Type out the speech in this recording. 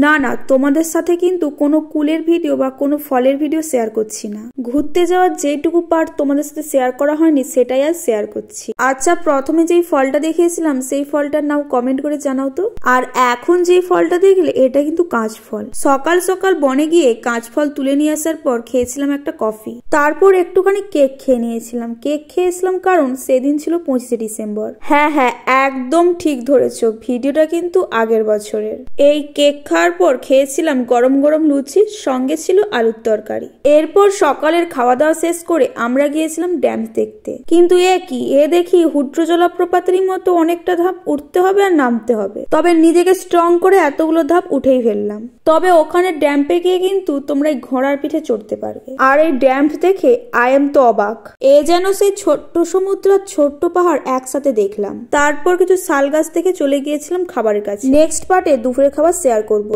না না, তোমাদের সাথে কিন্তু কোনো কুলের ভিডিও বা কোনো ফলের ভিডিও শেয়ার করছি না। ঘুরতে যাওয়ার যেটুকু পার্ট তোমাদের সাথে শেয়ার করা হয়নি সেটাই আজ শেয়ার করছি। আচ্ছা, প্রথমে যেই ফলটা দেখিয়েছিলাম সেই ফলটার নাম কমেন্ট করে জানাও তো। আর এখন যেই ফলটা দেখলে এটা কিন্তু কাঁচফল। সকাল সকাল বনে গিয়ে কাঁচফল তুলে নিয়ে আসার পর খেয়েছিলাম একটা কফি, তারপর একটুখানি কেক খেয়ে নিয়েছিলাম। কেক খেয়েছিলাম কারণ সেদিন ছিল 25শে ডিসেম্বর। হ্যাঁ হ্যাঁ, একদম ঠিক ধরেছো, ভিডিওটা কিন্তু আগের বছরের। এই কেক খাওয়ার পর খেয়েছিলাম গরম গরম লুচি, সঙ্গে ছিল আলুর তরকারি। এরপর সকালের খাওয়া দাওয়া শেষ করে আমরা গিয়েছিলাম ড্যাম দেখতে। কিন্তু এ দেখি হুড্র জলপ্রপাতের মতো অনেকটা ধাপ উঠতে হবে আর নামতে হবে, তবে নিজেকে স্ট্রং করে এতগুলো ধাপ উঠেই ফেললাম। তবে ওখানে ড্যাম্পে গিয়ে কিন্তু তোমরা এই ঘোড়ার পিঠে চড়তে পারবে। আর এই ড্যাম্প দেখে আই এম তো অবাক, যেন সেই ছোট্ট সমুদ্র আর ছোট্ট পাহাড় একসাথে দেখলাম। তারপর কিছু শাল গাছ থেকে চলে গিয়েছিলাম খাবারের কাছে। নেক্সট পার্টে দুপুরের খাবার শেয়ার করবো।